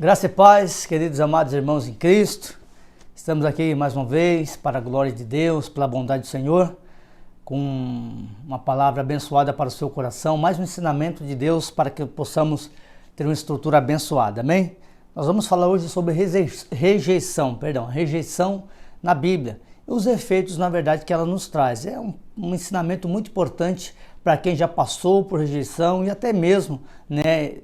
Graça e paz, queridos amados irmãos em Cristo. Estamos aqui mais uma vez para a glória de Deus, pela bondade do Senhor, com uma palavra abençoada para o seu coração, mais um ensinamento de Deus para que possamos ter uma estrutura abençoada, amém? Nós vamos falar hoje sobre rejeição na Bíblia e os efeitos, na verdade, que ela nos traz. É um ensinamento muito importante para quem já passou por rejeição e até mesmo,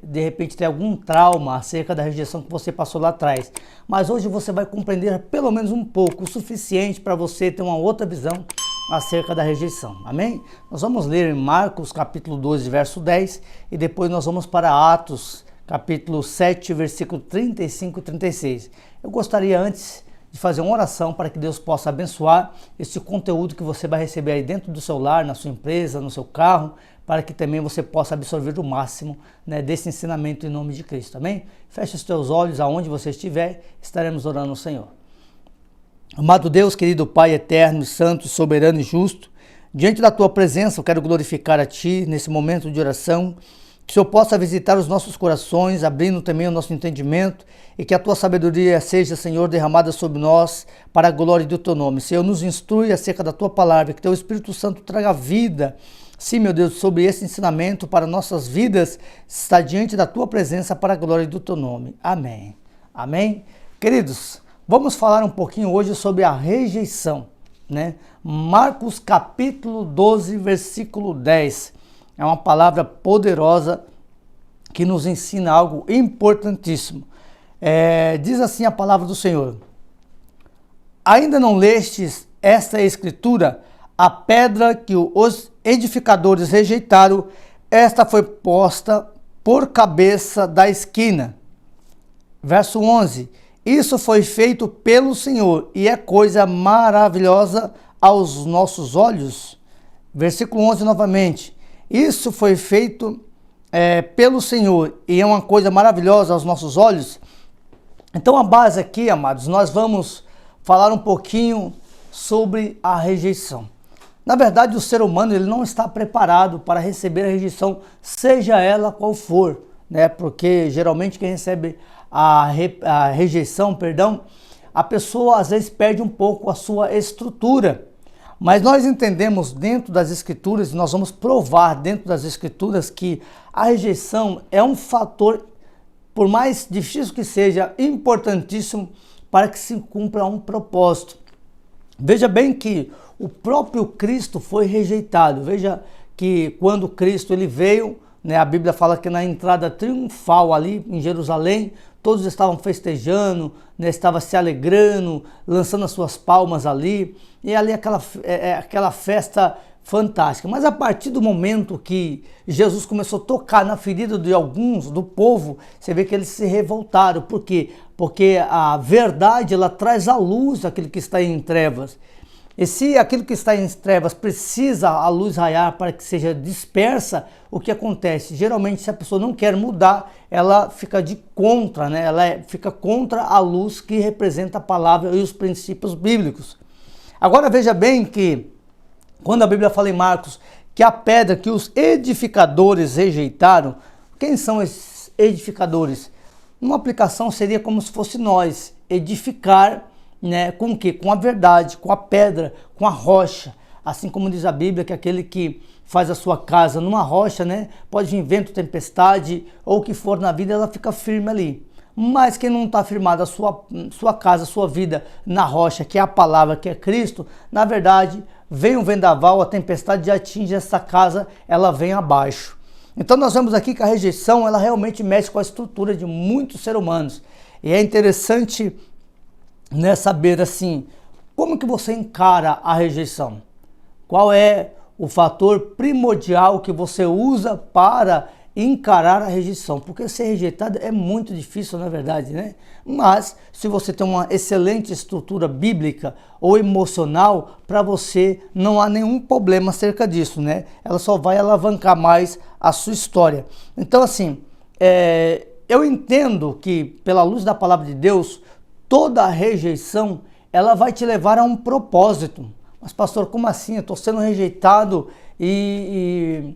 de repente tem algum trauma acerca da rejeição que você passou lá atrás. Mas hoje você vai compreender pelo menos um pouco, o suficiente para você ter uma outra visão acerca da rejeição, amém? Nós vamos ler em Marcos capítulo 12, verso 10 e depois nós vamos para Atos capítulo 7, versículo 35 e 36. Eu gostaria antes de fazer uma oração para que Deus possa abençoar esse conteúdo que você vai receber aí dentro do seu lar, na sua empresa, no seu carro, para que também você possa absorver o máximo desse ensinamento em nome de Cristo, amém? Feche os teus olhos aonde você estiver, estaremos orando ao Senhor. Amado Deus, querido Pai eterno, santo, soberano e justo, diante da tua presença eu quero glorificar a Ti nesse momento de oração, que o Senhor possa visitar os nossos corações, abrindo também o nosso entendimento e que a Tua sabedoria seja, Senhor, derramada sobre nós para a glória do Teu nome. Senhor, nos instrui acerca da Tua palavra, que Teu Espírito Santo traga vida, sim, meu Deus, sobre esse ensinamento para nossas vidas, está diante da Tua presença para a glória do Teu nome. Amém. Amém. Queridos, vamos falar um pouquinho hoje sobre a rejeição, Marcos capítulo 12, versículo 10. É uma palavra poderosa que nos ensina algo importantíssimo. Diz assim a palavra do Senhor: ainda não lestes esta escritura? A pedra que os edificadores rejeitaram, esta foi posta por cabeça da esquina. Verso 11: isso foi feito pelo Senhor e é coisa maravilhosa aos nossos olhos. Versículo 11 novamente: isso foi feito pelo Senhor e é uma coisa maravilhosa aos nossos olhos. Então a base aqui, amados, nós vamos falar um pouquinho sobre a rejeição. Na verdade, o ser humano ele não está preparado para receber a rejeição, seja ela qual for, porque geralmente quem recebe a rejeição, a pessoa às vezes perde um pouco a sua estrutura. Mas nós entendemos dentro das Escrituras, e nós vamos provar dentro das Escrituras que a rejeição é um fator, por mais difícil que seja, importantíssimo para que se cumpra um propósito. Veja bem que o próprio Cristo foi rejeitado. Veja que quando Cristo ele veio, a Bíblia fala que na entrada triunfal ali em Jerusalém, todos estavam festejando, estavam se alegrando, lançando as suas palmas ali, e ali aquela festa fantástica. Mas a partir do momento que Jesus começou a tocar na ferida de alguns do povo, você vê que eles se revoltaram. Por quê? Porque a verdade ela traz à luz aquilo que está em trevas. E se aquilo que está em trevas precisa a luz raiar para que seja dispersa, o que acontece? Geralmente, se a pessoa não quer mudar, ela fica contra, ela fica contra a luz que representa a palavra e os princípios bíblicos. Agora veja bem que, quando a Bíblia fala em Marcos, que a pedra que os edificadores rejeitaram, quem são esses edificadores? Uma aplicação seria como se fosse nós, edificar, com o quê? Com a verdade, com a pedra, com a rocha. Assim como diz a Bíblia que aquele que faz a sua casa numa rocha, pode vir vento, tempestade ou o que for na vida, ela fica firme ali. Mas quem não está firmado a sua casa, a sua vida na rocha, que é a palavra, que é Cristo, na verdade, vem um vendaval, a tempestade atinge essa casa, ela vem abaixo. Então nós vemos aqui que a rejeição, ela realmente mexe com a estrutura de muitos seres humanos. E é interessante saber assim, como que você encara a rejeição? Qual é o fator primordial que você usa para encarar a rejeição? Porque ser rejeitado é muito difícil, na verdade, Mas se você tem uma excelente estrutura bíblica ou emocional, para você não há nenhum problema acerca disso, Ela só vai alavancar mais a sua história. Então assim, eu entendo que pela luz da palavra de Deus, toda rejeição, ela vai te levar a um propósito. Mas pastor, como assim? Eu estou sendo rejeitado e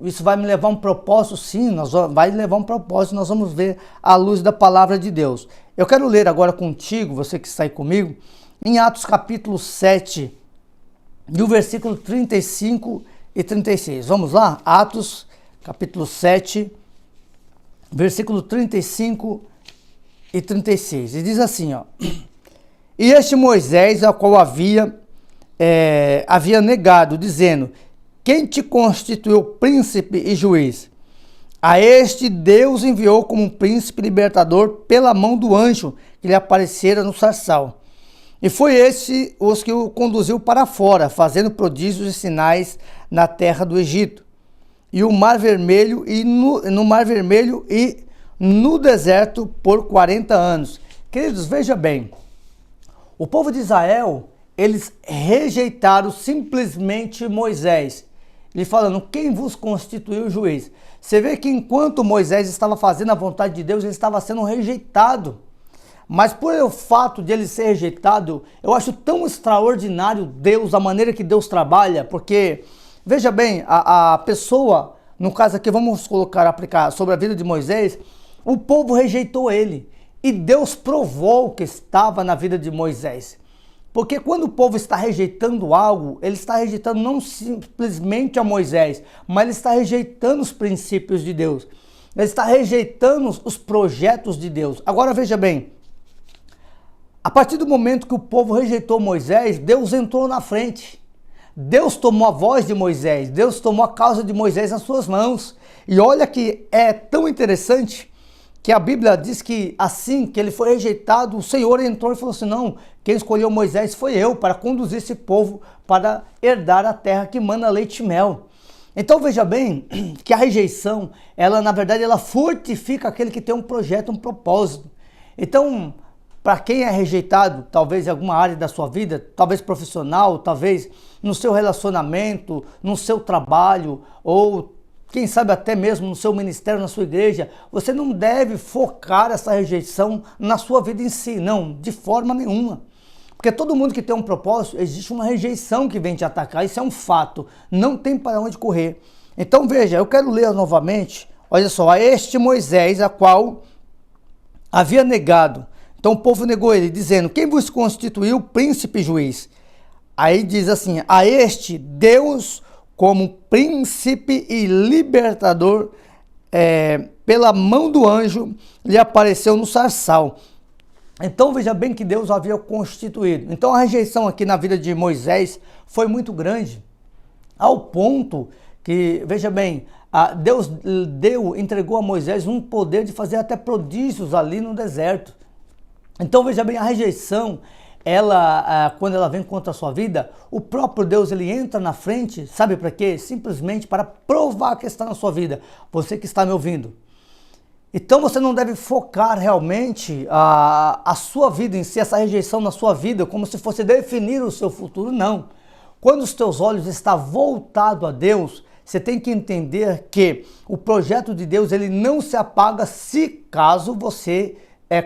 isso vai me levar a um propósito? Sim, vai levar um propósito, nós vamos ver à luz da palavra de Deus. Eu quero ler agora contigo, você que está aí comigo, em Atos capítulo 7, do versículo 35 e 36. Vamos lá? Atos capítulo 7, versículo 35 e 36. E diz assim, ó: E este Moisés, ao qual havia negado, dizendo: Quem te constituiu príncipe e juiz? A este Deus enviou como um príncipe libertador pela mão do anjo que lhe aparecera no sarçal. E foi esse os que o conduziu para fora, fazendo prodígios e sinais na terra do Egito, e o Mar Vermelho, e no Mar Vermelho e no deserto por 40 anos. Queridos, veja bem, o povo de Israel, eles rejeitaram simplesmente Moisés, lhe falando: quem vos constituiu juiz? Você vê que enquanto Moisés estava fazendo a vontade de Deus, ele estava sendo rejeitado. Mas por o fato de ele ser rejeitado, eu acho tão extraordinário Deus, a maneira que Deus trabalha, porque, veja bem, a pessoa, no caso aqui, vamos aplicar sobre a vida de Moisés, o povo rejeitou ele, e Deus provou que estava na vida de Moisés. Porque quando o povo está rejeitando algo, ele está rejeitando não simplesmente a Moisés, mas ele está rejeitando os princípios de Deus. Ele está rejeitando os projetos de Deus. Agora veja bem, a partir do momento que o povo rejeitou Moisés, Deus entrou na frente. Deus tomou a voz de Moisés, Deus tomou a causa de Moisés nas suas mãos. E olha que é tão interessante que a Bíblia diz que assim que ele foi rejeitado, o Senhor entrou e falou assim: não, quem escolheu Moisés foi eu, para conduzir esse povo para herdar a terra que mana leite e mel. Então veja bem que a rejeição, ela na verdade, ela fortifica aquele que tem um projeto, um propósito. Então, para quem é rejeitado, talvez em alguma área da sua vida, talvez profissional, talvez no seu relacionamento, no seu trabalho, ou quem sabe até mesmo no seu ministério, na sua igreja, você não deve focar essa rejeição na sua vida em si, não, de forma nenhuma. Porque todo mundo que tem um propósito, existe uma rejeição que vem te atacar, isso é um fato, não tem para onde correr. Então veja, eu quero ler novamente, olha só: a este Moisés, a qual havia negado. Então o povo negou ele, dizendo: quem vos constituiu príncipe e juiz? Aí diz assim: a este Deus, como príncipe e libertador, pela mão do anjo, lhe apareceu no sarçal. Então veja bem que Deus havia constituído. Então a rejeição aqui na vida de Moisés foi muito grande, ao ponto que, veja bem, Deus entregou a Moisés um poder de fazer até prodígios ali no deserto. Então veja bem, a rejeição, quando ela vem contra a sua vida, o próprio Deus, ele entra na frente, sabe para quê? Simplesmente para provar que está na sua vida, você que está me ouvindo. Então você não deve focar realmente a sua vida em si, essa rejeição na sua vida, como se fosse definir o seu futuro, não. Quando os teus olhos estão voltados a Deus, você tem que entender que o projeto de Deus, ele não se apaga se caso você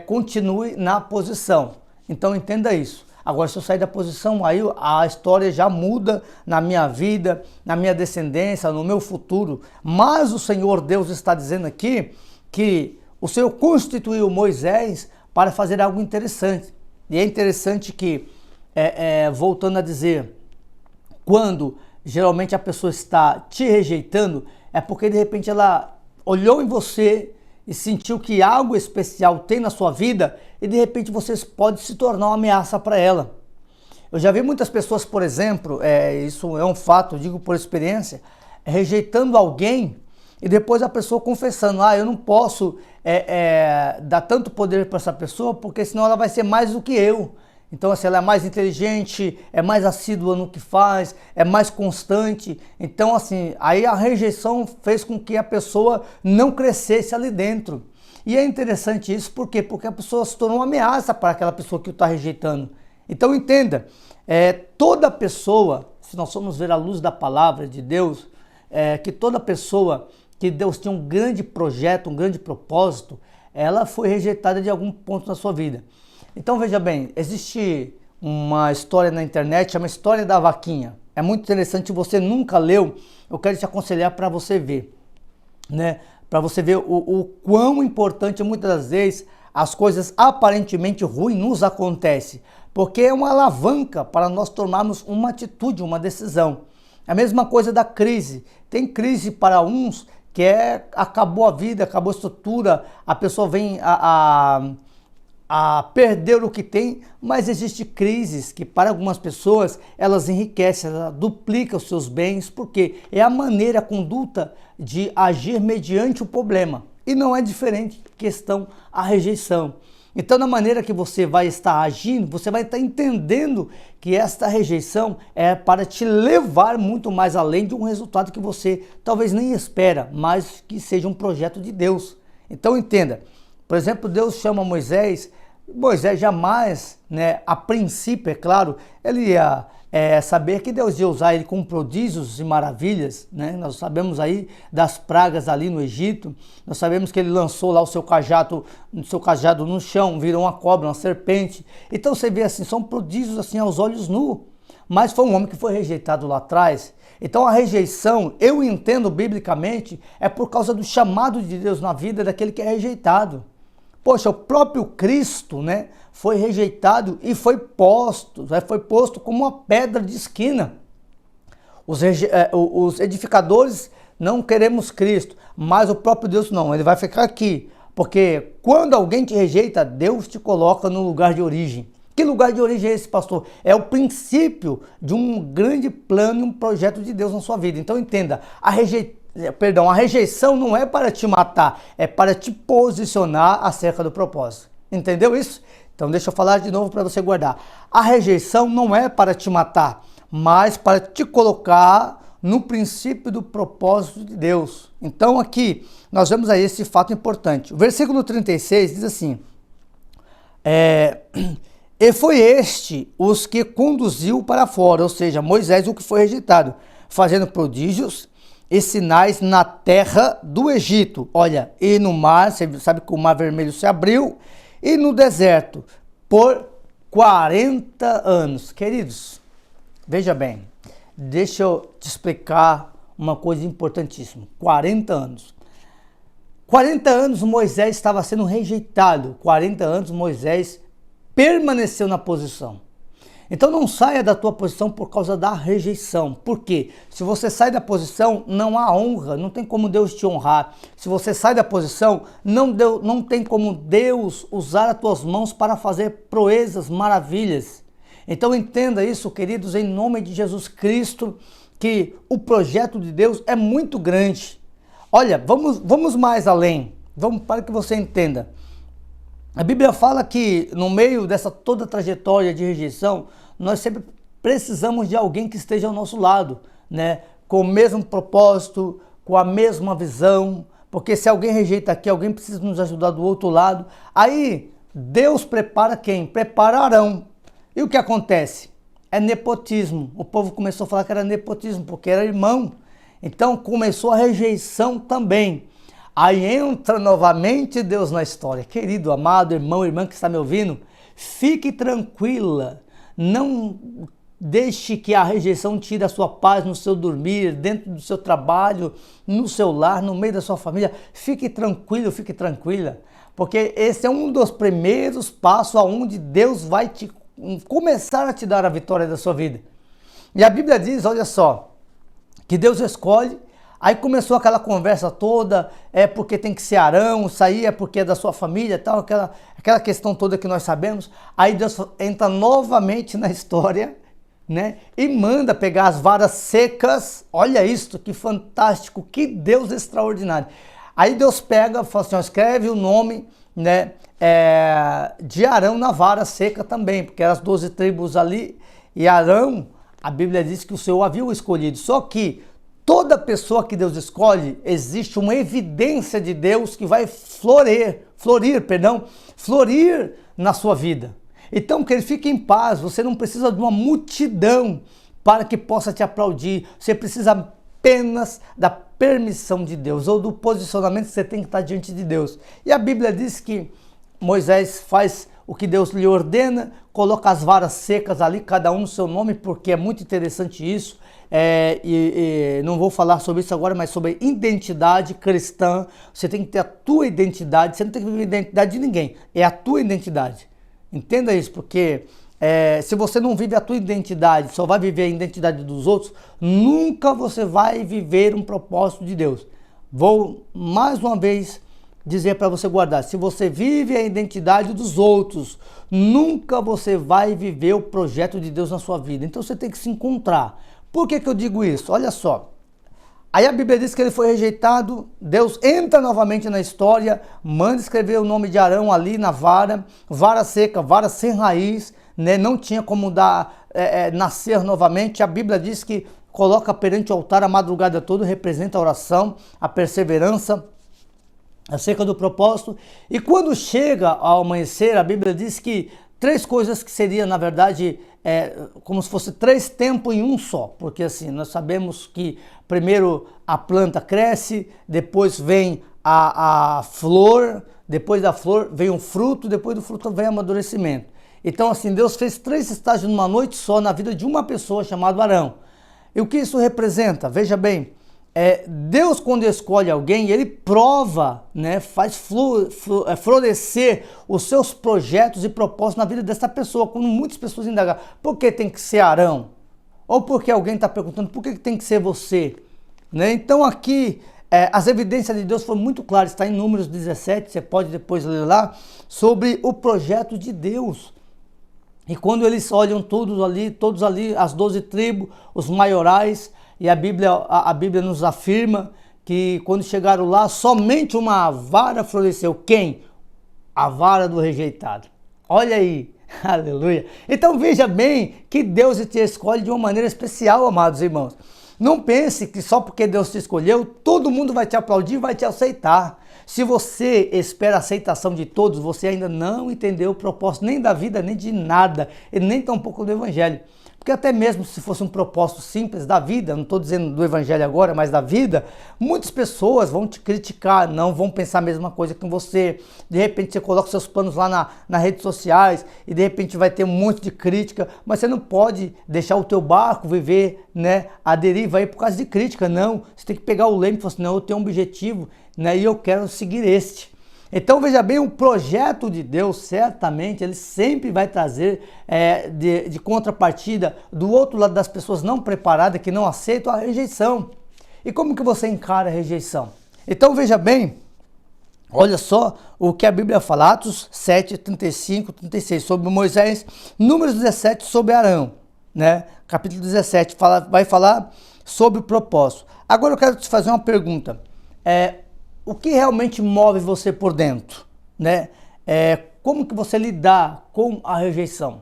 continue na posição. Então entenda isso. Agora, se eu sair da posição, aí a história já muda na minha vida, na minha descendência, no meu futuro. Mas o Senhor Deus está dizendo aqui que o Senhor constituiu Moisés para fazer algo interessante. E é interessante que, voltando a dizer, quando geralmente a pessoa está te rejeitando, é porque de repente ela olhou em você e sentiu que algo especial tem na sua vida e de repente você pode se tornar uma ameaça para ela. Eu já vi muitas pessoas, por exemplo, isso é um fato, eu digo por experiência, rejeitando alguém e depois a pessoa confessando: eu não posso dar tanto poder para essa pessoa porque senão ela vai ser mais do que eu. Então, assim, ela é mais inteligente, é mais assídua no que faz, é mais constante. Então, assim, aí a rejeição fez com que a pessoa não crescesse ali dentro. E é interessante isso, por quê? Porque a pessoa se tornou uma ameaça para aquela pessoa que o está rejeitando. Então, entenda, toda pessoa, se nós formos ver a luz da palavra de Deus, que toda pessoa que Deus tinha um grande projeto, um grande propósito, ela foi rejeitada de algum ponto na sua vida. Então veja bem, existe uma história na internet, chama História da Vaquinha. é muito interessante, você nunca leu, eu quero te aconselhar para você ver, né? Para você ver o quão importante muitas das vezes as coisas aparentemente ruins nos acontecem, porque é uma alavanca para nós tomarmos uma atitude, uma decisão. A mesma coisa da crise. Tem crise para uns que acabou a vida, acabou a estrutura, a pessoa vem a perder o que tem, mas existe crises que para algumas pessoas elas enriquecem, elas duplicam os seus bens, porque é a maneira, a conduta de agir mediante o problema. E não é diferente questão a rejeição. Então, na maneira que você vai estar agindo, você vai estar entendendo que esta rejeição é para te levar muito mais além de um resultado que você talvez nem espera, mas que seja um projeto de Deus. Então, entenda, por exemplo, Deus chama Moisés jamais, né, a princípio, é claro, ele ia saber que Deus ia usar ele com prodígios e maravilhas, né? Nós sabemos aí das pragas ali no Egito, nós sabemos que ele lançou lá o seu cajado no chão, virou uma cobra, uma serpente. Então você vê assim, são prodígios assim aos olhos nus, mas foi um homem que foi rejeitado lá atrás. Então a rejeição, eu entendo biblicamente, é por causa do chamado de Deus na vida daquele que é rejeitado. Poxa, o próprio Cristo, né, foi rejeitado e foi posto como uma pedra de esquina. Os edificadores não queremos Cristo, mas o próprio Deus não, ele vai ficar aqui. Porque quando alguém te rejeita, Deus te coloca no lugar de origem. Que lugar de origem é esse, pastor? É o princípio de um grande plano e um projeto de Deus na sua vida. Então entenda, a rejeição não é para te matar, é para te posicionar acerca do propósito. Entendeu isso? Então deixa eu falar de novo para você guardar. A rejeição não é para te matar, mas para te colocar no princípio do propósito de Deus. Então aqui nós vemos aí esse fato importante. O versículo 36 diz assim: e foi este os que conduziu para fora, ou seja, Moisés o que foi rejeitado, fazendo prodígios e sinais na terra do Egito. Olha, e no mar, você sabe que o mar vermelho se abriu, e no deserto por 40 anos. Queridos, veja bem, deixa eu te explicar uma coisa importantíssima. 40 anos. 40 anos Moisés estava sendo rejeitado. 40 anos Moisés permaneceu na posição. Então não saia da tua posição por causa da rejeição. Por quê? Se você sai da posição, não há honra, não tem como Deus te honrar. Se você sai da posição, não tem como Deus usar as tuas mãos para fazer proezas, maravilhas. Então entenda isso, queridos, em nome de Jesus Cristo, que o projeto de Deus é muito grande. Olha, vamos mais além, para que você entenda. A Bíblia fala que no meio dessa toda trajetória de rejeição, nós sempre precisamos de alguém que esteja ao nosso lado, né? Com o mesmo propósito, com a mesma visão, porque se alguém rejeita aqui, alguém precisa nos ajudar do outro lado. Aí Deus prepara quem? Prepara Arão. E o que acontece? É nepotismo. O povo começou a falar que era nepotismo, porque era irmão. Então começou a rejeição também. Aí entra novamente Deus na história. Querido, amado irmão, irmã que está me ouvindo, fique tranquila. Não deixe que a rejeição tire a sua paz no seu dormir, dentro do seu trabalho, no seu lar, no meio da sua família. Fique tranquilo, fique tranquila. Porque esse é um dos primeiros passos aonde Deus vai começar a te dar a vitória da sua vida. E a Bíblia diz, olha só, que Deus escolhe. Aí começou aquela conversa toda, é porque tem que ser Arão, isso aí é porque é da sua família, tal, aquela questão toda que nós sabemos. Aí Deus entra novamente na história, né? E manda pegar as varas secas. Olha isso, que fantástico, que Deus extraordinário. Aí Deus pega, fala assim, ó, escreve o nome, né, de Arão na vara seca também, porque eram as 12 tribos ali. E Arão, a Bíblia diz que o Senhor havia o escolhido, só que toda pessoa que Deus escolhe, existe uma evidência de Deus que vai florir na sua vida. Então, que ele fique em paz, você não precisa de uma multidão para que possa te aplaudir, você precisa apenas da permissão de Deus, ou do posicionamento que você tem que estar diante de Deus. E a Bíblia diz que Moisés faz o que Deus lhe ordena, coloca as varas secas ali, cada um no seu nome, porque é muito interessante isso. não vou falar sobre isso agora, mas sobre identidade cristã. Você tem que ter a tua identidade, você não tem que viver a identidade de ninguém, é a tua identidade. Entenda isso, porque se você não vive a tua identidade, só vai viver a identidade dos outros, nunca você vai viver um propósito de Deus. Vou mais uma vez dizer para você guardar: se você vive a identidade dos outros, nunca você vai viver o projeto de Deus na sua vida. Então você tem que se encontrar. Por que eu digo isso? Olha só. Aí a Bíblia diz que ele foi rejeitado, Deus entra novamente na história, manda escrever o nome de Arão ali na vara, vara seca, vara sem raiz, né? Não tinha como nascer novamente. A Bíblia diz que coloca perante o altar a madrugada toda, representa a oração, a perseverança, acerca do propósito. E quando chega ao amanhecer, a Bíblia diz que 3 coisas que seriam, na verdade, como se fosse 3 tempos em um só. Porque assim, nós sabemos que primeiro a planta cresce, depois vem a flor, depois da flor vem o fruto, depois do fruto vem o amadurecimento. Então assim, Deus fez 3 estágios numa noite só na vida de uma pessoa chamada Arão. E o que isso representa? Veja bem, Deus, quando escolhe alguém, ele prova, né, faz florescer os seus projetos e propósitos na vida dessa pessoa. Quando muitas pessoas indagam, por que tem que ser Arão? Ou porque alguém está perguntando, por que tem que ser você? Né? Então aqui, as evidências de Deus foram muito claras, está em Números 17, você pode depois ler lá, sobre o projeto de Deus. E quando eles olham todos ali, as 12 tribos, os maiorais, e a Bíblia nos afirma que quando chegaram lá, somente uma vara floresceu. Quem? A vara do rejeitado. Olha aí, aleluia. Então veja bem que Deus te escolhe de uma maneira especial, amados irmãos. Não pense que só porque Deus te escolheu, todo mundo vai te aplaudir e vai te aceitar. Se você espera a aceitação de todos, você ainda não entendeu o propósito nem da vida, nem de nada, e nem tampouco do Evangelho. Porque até mesmo se fosse um propósito simples da vida, não estou dizendo do Evangelho agora, mas da vida, muitas pessoas vão te criticar, não vão pensar a mesma coisa que você. De repente você coloca seus planos lá nas redes sociais e de repente vai ter um monte de crítica, mas você não pode deixar o teu barco viver, né, a deriva aí por causa de crítica, não. Você tem que pegar o leme e falar assim, não, eu tenho um objetivo, né, e eu quero seguir este. Então veja bem, o projeto de Deus certamente ele sempre vai trazer de contrapartida do outro lado das pessoas não preparadas, que não aceitam a rejeição. E como que você encara a rejeição? Então veja bem, olha só o que a Bíblia fala, Atos 7, 35, 36 sobre Moisés, Números 17 sobre Arão, né? Capítulo 17 vai falar sobre o propósito. Agora eu quero te fazer uma pergunta. O que realmente move você por dentro, né? Como que você lidar com a rejeição?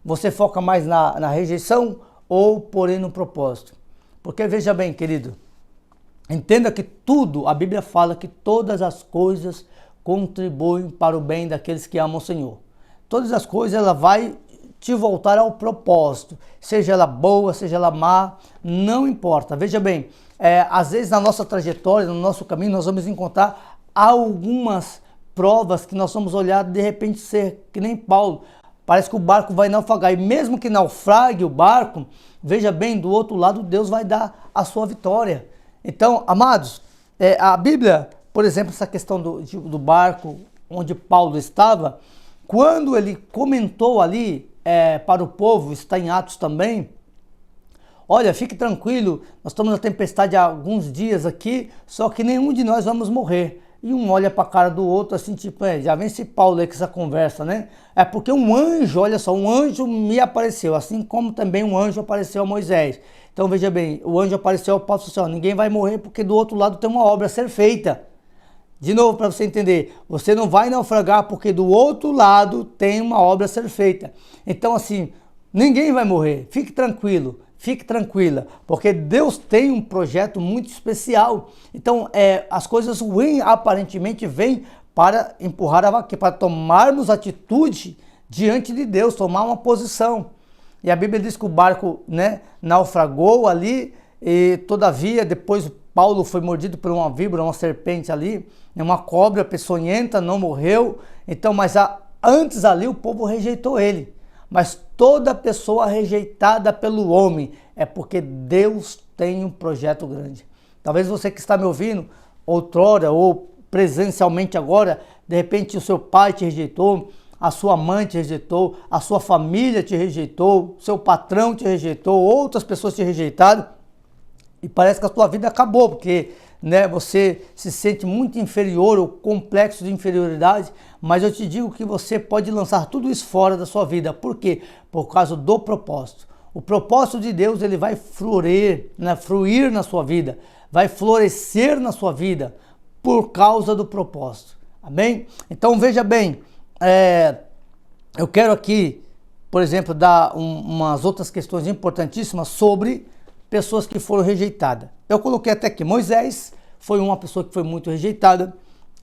Você foca mais na rejeição ou porém no propósito? Porque veja bem, querido, entenda que tudo, a Bíblia fala que todas as coisas contribuem para o bem daqueles que amam o Senhor. Todas as coisas, ela vai te voltar ao propósito, seja ela boa, seja ela má, não importa. Veja bem, às vezes na nossa trajetória, no nosso caminho, nós vamos encontrar algumas provas que nós vamos olhar de repente ser que nem Paulo. Parece que o barco vai naufragar e mesmo que naufrague o barco, veja bem, do outro lado Deus vai dar a sua vitória. Então, amados, a Bíblia, por exemplo, essa questão do barco onde Paulo estava, quando ele comentou ali para o povo, está em Atos também, olha, fique tranquilo, nós estamos na tempestade há alguns dias aqui, só que nenhum de nós vamos morrer. E um olha para a cara do outro assim, tipo, já vem esse Paulo aí com essa conversa, né? É porque um anjo, olha só, um anjo me apareceu, assim como também um anjo apareceu a Moisés. Então veja bem, o anjo apareceu ao Paulo e falou assim, ninguém vai morrer porque do outro lado tem uma obra a ser feita. De novo, para você entender, você não vai naufragar porque do outro lado tem uma obra a ser feita. Então assim, ninguém vai morrer, fique tranquilo. Fique tranquila, porque Deus tem um projeto muito especial. Então, as coisas ruins aparentemente vêm para empurrar a vaquinha, para tomarmos atitude diante de Deus, tomar uma posição. E a Bíblia diz que o barco, né, naufragou ali, e todavia depois Paulo foi mordido por uma víbora, uma serpente ali, uma cobra peçonhenta, não morreu. Então, mas antes ali o povo rejeitou ele. mas toda pessoa rejeitada pelo homem é porque Deus tem um projeto grande. Talvez você que está me ouvindo outrora ou presencialmente agora, de repente o seu pai te rejeitou, a sua mãe te rejeitou, a sua família te rejeitou, seu patrão te rejeitou, outras pessoas te rejeitaram e parece que a sua vida acabou, porque você se sente muito inferior, ou complexo de inferioridade, mas eu te digo que você pode lançar tudo isso fora da sua vida. Por quê? Por causa do propósito. O propósito de Deus, ele vai fruir na sua vida, vai florescer na sua vida por causa do propósito. Amém? Então veja bem, eu quero aqui, por exemplo, dar umas outras questões importantíssimas sobre pessoas que foram rejeitadas. Eu coloquei até que Moisés foi uma pessoa que foi muito rejeitada,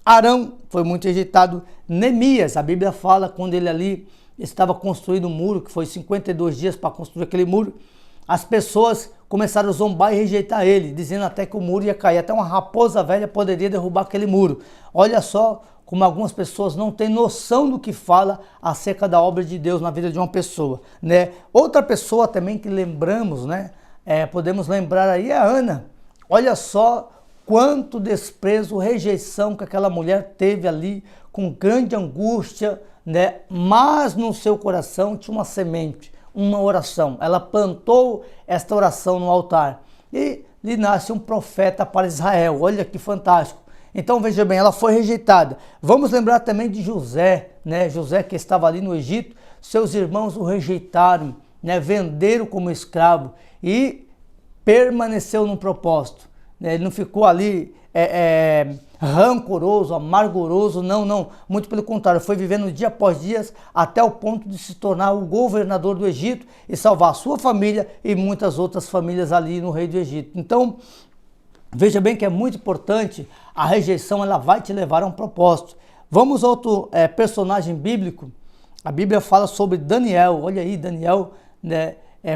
Arão foi muito rejeitado, Neemias, a Bíblia fala, quando ele ali estava construindo um muro, que foi 52 dias para construir aquele muro, as pessoas começaram a zombar e rejeitar ele, dizendo até que o muro ia cair, até uma raposa velha poderia derrubar aquele muro. Olha só como algumas pessoas não têm noção do que fala acerca da obra de Deus na vida de uma pessoa, Outra pessoa também que lembramos, podemos lembrar aí é a Ana. Olha só quanto desprezo, rejeição que aquela mulher teve ali, com grande angústia, mas no seu coração tinha uma semente, uma oração. Ela plantou esta oração no altar e lhe nasce um profeta para Israel. Olha que fantástico. Então veja bem, ela foi rejeitada. Vamos lembrar também de José, José que estava ali no Egito, seus irmãos o rejeitaram, venderam como escravo e permaneceu no propósito. Ele não ficou ali rancoroso, amargoroso, não, muito pelo contrário, foi vivendo dia após dia até o ponto de se tornar o governador do Egito e salvar a sua família e muitas outras famílias ali no reino do Egito. Então, veja bem que é muito importante, a rejeição ela vai te levar a um propósito. Vamos a outro personagem bíblico, a Bíblia fala sobre Daniel. Olha aí, Daniel,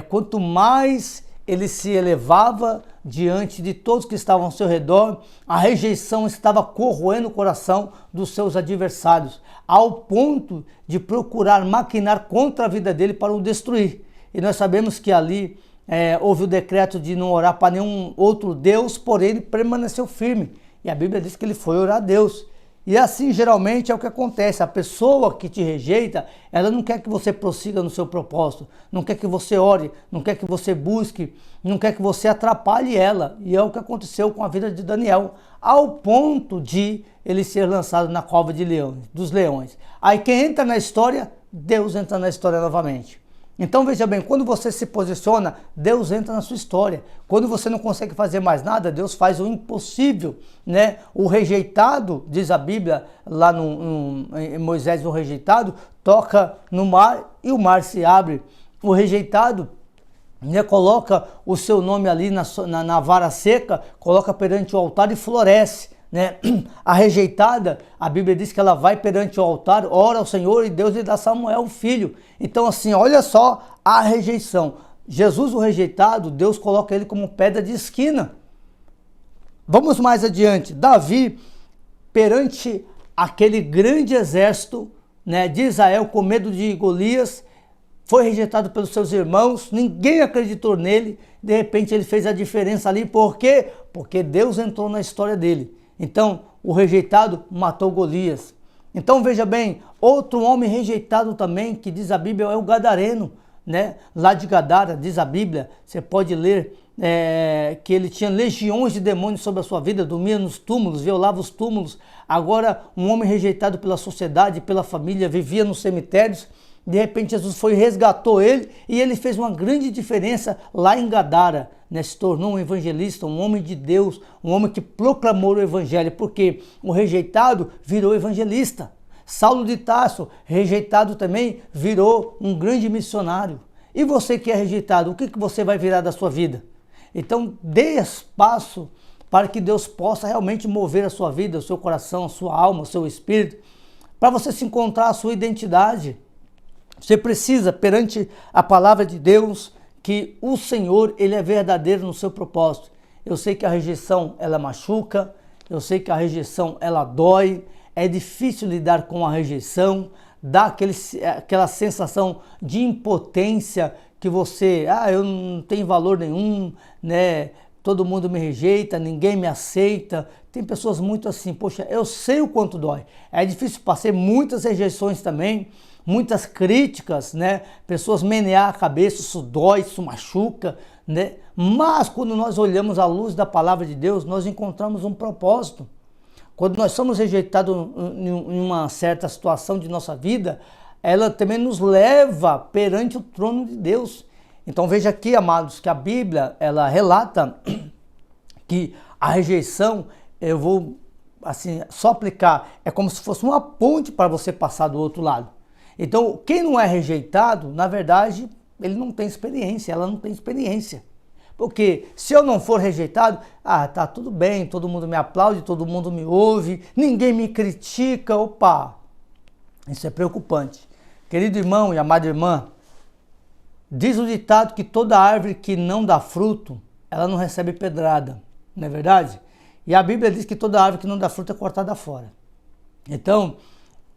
quanto mais ele se elevava diante de todos que estavam ao seu redor, a rejeição estava corroendo o coração dos seus adversários, ao ponto de procurar maquinar contra a vida dele para o destruir. E nós sabemos que ali houve o decreto de não orar para nenhum outro Deus, porém ele permaneceu firme. E a Bíblia diz que ele foi orar a Deus. E assim geralmente é o que acontece, a pessoa que te rejeita, ela não quer que você prossiga no seu propósito, não quer que você ore, não quer que você busque, não quer que você atrapalhe ela. E é o que aconteceu com a vida de Daniel, ao ponto de ele ser lançado na cova dos leões. Aí quem entra na história, Deus entra na história novamente. Então veja bem, quando você se posiciona, Deus entra na sua história. Quando você não consegue fazer mais nada, Deus faz o impossível, O rejeitado, diz a Bíblia, lá em Moisés, o rejeitado, toca no mar e o mar se abre. O rejeitado, coloca o seu nome ali na vara seca, coloca perante o altar e floresce. A rejeitada, a Bíblia diz que ela vai perante o altar, ora ao Senhor e Deus lhe dá Samuel, um filho. Então assim, olha só a rejeição. Jesus, o rejeitado, Deus coloca ele como pedra de esquina. Vamos mais adiante. Davi, perante aquele grande exército de Israel, com medo de Golias, foi rejeitado pelos seus irmãos, ninguém acreditou nele, de repente ele fez a diferença ali. Por quê? Porque Deus entrou na história dele. Então, o rejeitado matou Golias. Então, veja bem, outro homem rejeitado também, que diz a Bíblia, é o gadareno, Lá de Gadara, diz a Bíblia, você pode ler que ele tinha legiões de demônios sobre a sua vida, dormia nos túmulos, violava os túmulos. Agora, um homem rejeitado pela sociedade, pela família, vivia nos cemitérios. De repente, Jesus foi e resgatou ele e ele fez uma grande diferença lá em Gadara. Se tornou um evangelista, um homem de Deus, um homem que proclamou o evangelho, porque o rejeitado virou evangelista. Saulo de Tarso, rejeitado também, virou um grande missionário. E você que é rejeitado, o que você vai virar da sua vida? Então, dê espaço para que Deus possa realmente mover a sua vida, o seu coração, a sua alma, o seu espírito, para você se encontrar a sua identidade. Você precisa, perante a palavra de Deus, que o Senhor, ele é verdadeiro no seu propósito. Eu sei que a rejeição, ela machuca, eu sei que a rejeição, ela dói, é difícil lidar com a rejeição, dá aquela sensação de impotência que você, eu não tenho valor nenhum, né? Todo mundo me rejeita, ninguém me aceita. Tem pessoas muito assim, poxa, eu sei o quanto dói. É difícil, passei muitas rejeições também, muitas críticas, né? Pessoas menear a cabeça, isso dói, isso machuca, né? Mas quando nós olhamos à luz da palavra de Deus, nós encontramos um propósito. Quando nós somos rejeitados em uma certa situação de nossa vida, ela também nos leva perante o trono de Deus. Então veja aqui, amados, que a Bíblia, ela relata que a rejeição, eu vou assim, só aplicar, é como se fosse uma ponte para você passar do outro lado. Então, quem não é rejeitado, na verdade, ele não tem experiência, ela não tem experiência. Porque se eu não for rejeitado, tá tudo bem, todo mundo me aplaude, todo mundo me ouve, ninguém me critica, opa, isso é preocupante. Querido irmão e amada irmã, diz o ditado que toda árvore que não dá fruto, ela não recebe pedrada, não é verdade? E a Bíblia diz que toda árvore que não dá fruto é cortada fora. Então,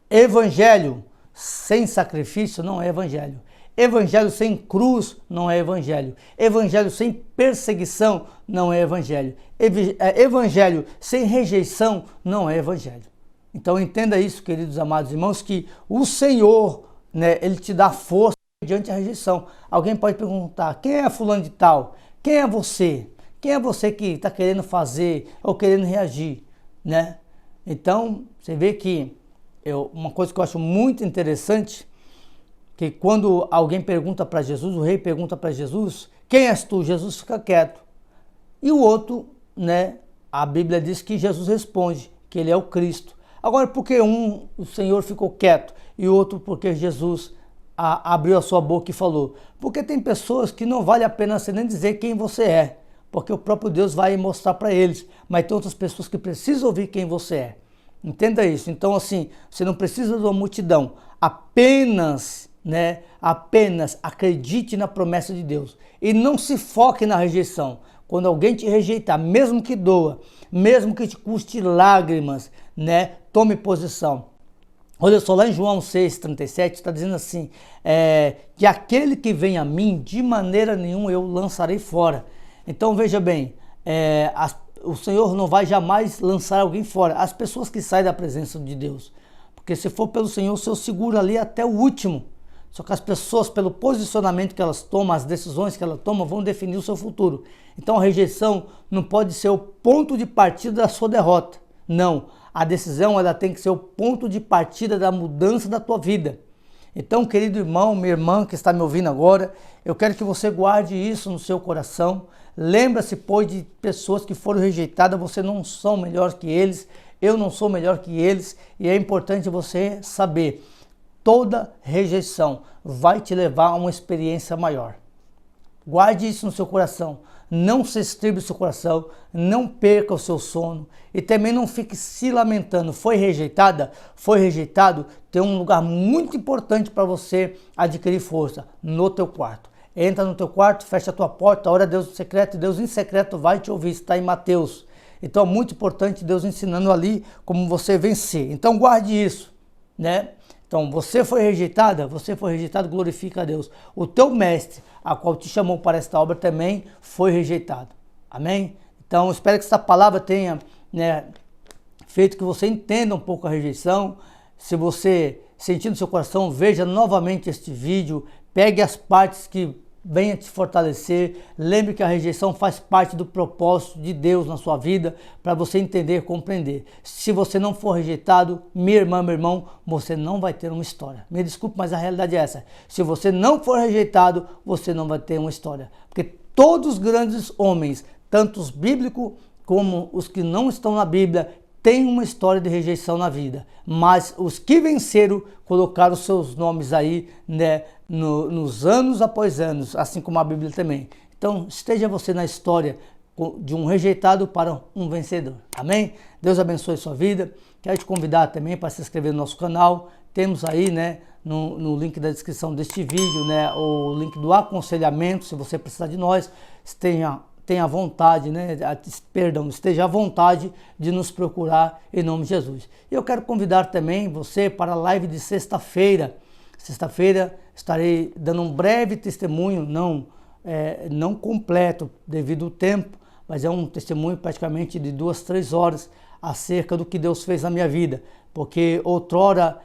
evangelho sem sacrifício não é evangelho. Evangelho sem cruz não é evangelho. Evangelho sem perseguição não é evangelho. Evangelho sem rejeição não é evangelho. Então entenda isso, queridos amados irmãos, que o Senhor, né, ele te dá força diante da rejeição. Alguém pode perguntar, quem é fulano de tal? Quem é você? Quem é você que está querendo fazer ou querendo reagir, né? Então, você vê que uma coisa que eu acho muito interessante, que quando alguém pergunta para Jesus, o rei pergunta para Jesus, quem és tu? Jesus fica quieto. E o outro, né, a Bíblia diz que Jesus responde que ele é o Cristo. Agora, por que o Senhor ficou quieto e o outro porque Jesus abriu a sua boca e falou? Porque tem pessoas que não vale a pena você nem dizer quem você é, porque o próprio Deus vai mostrar para eles, mas tem outras pessoas que precisam ouvir quem você é. Entenda isso. Então, assim, você não precisa de uma multidão, apenas acredite na promessa de Deus e não se foque na rejeição. Quando alguém te rejeitar, mesmo que doa, mesmo que te custe lágrimas, né, tome posição. Olha só, lá em João 6,37 está dizendo assim, que aquele que vem a mim, de maneira nenhuma eu lançarei fora. Então veja bem, o Senhor não vai jamais lançar alguém fora, as pessoas que saem da presença de Deus. Porque se for pelo Senhor, o Senhor segura ali até o último. Só que as pessoas, pelo posicionamento que elas tomam, as decisões que elas tomam, vão definir o seu futuro. Então a rejeição não pode ser o ponto de partida da sua derrota. Não, a decisão ela tem que ser o ponto de partida da mudança da tua vida. Então, querido irmão, minha irmã que está me ouvindo agora, eu quero que você guarde isso no seu coração. Lembra-se, pois, de pessoas que foram rejeitadas, você não são melhor que eles, eu não sou melhor que eles, e é importante você saber, toda rejeição vai te levar a uma experiência maior. Guarde isso no seu coração, não se estribe o seu coração, não perca o seu sono e também não fique se lamentando. Foi rejeitada? Foi rejeitado? Tem um lugar muito importante para você adquirir força, no teu quarto. Entra no teu quarto, fecha a tua porta, ora a Deus em secreto, e Deus em secreto vai te ouvir, está em Mateus. Então é muito importante Deus ensinando ali como você vencer. Então guarde isso, né? Então você foi rejeitado, glorifica a Deus. O teu mestre, a qual te chamou para esta obra, também foi rejeitado. Amém? Então espero que essa palavra tenha, né, feito que você entenda um pouco a rejeição. Se você sentir no seu coração, veja novamente este vídeo, pegue as partes que venha te fortalecer. Lembre que a rejeição faz parte do propósito de Deus na sua vida, para você entender e compreender. Se você não for rejeitado, minha irmã, meu irmão, você não vai ter uma história. Me desculpe, mas a realidade é essa. Se você não for rejeitado, você não vai ter uma história. Porque todos os grandes homens, tanto os bíblicos como os que não estão na Bíblia, têm uma história de rejeição na vida. Mas os que venceram colocaram seus nomes aí, né, nos anos após anos, assim como a Bíblia também. Então, esteja você na história de um rejeitado para um vencedor. Amém? Deus abençoe sua vida. Quero te convidar também para se inscrever no nosso canal. Temos aí, né, no link da descrição deste vídeo, né, o link do aconselhamento, se você precisar de nós. tenha vontade, né? Perdão, esteja à vontade de nos procurar em nome de Jesus. E eu quero convidar também você para a live de sexta-feira. Sexta-feira estarei dando um breve testemunho, não completo devido ao tempo, mas é um testemunho praticamente de 2-3 horas acerca do que Deus fez na minha vida. Porque outrora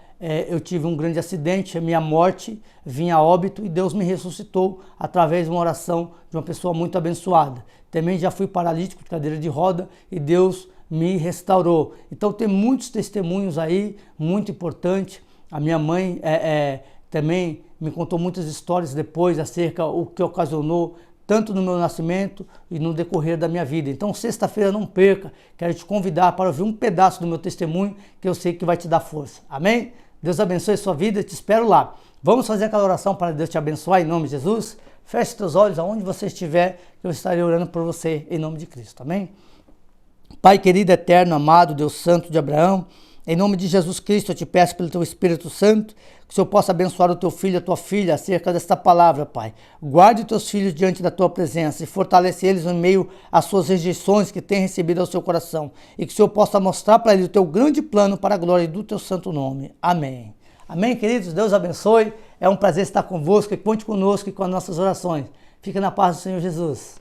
eu tive um grande acidente, a minha morte vinha a óbito e Deus me ressuscitou através de uma oração de uma pessoa muito abençoada. Também já fui paralítico de cadeira de roda e Deus me restaurou. Então tem muitos testemunhos aí, muito importante. A minha mãe também me contou muitas histórias depois acerca do que ocasionou tanto no meu nascimento e no decorrer da minha vida. Então, sexta-feira não perca, quero te convidar para ouvir um pedaço do meu testemunho que eu sei que vai te dar força. Amém? Deus abençoe a sua vida, te espero lá. Vamos fazer aquela oração para Deus te abençoar em nome de Jesus? Feche teus olhos aonde você estiver, que eu estarei orando por você em nome de Cristo. Amém? Pai querido, eterno, amado, Deus santo de Abraão, em nome de Jesus Cristo, eu te peço pelo teu Espírito Santo, que o Senhor possa abençoar o teu filho e a tua filha acerca desta palavra, Pai. Guarde os teus filhos diante da tua presença e fortalece eles em meio às suas rejeições que têm recebido ao seu coração. E que o Senhor possa mostrar para eles o teu grande plano para a glória do teu santo nome. Amém. Amém, queridos? Deus abençoe. É um prazer estar convosco e conte conosco e com as nossas orações. Fica na paz do Senhor Jesus.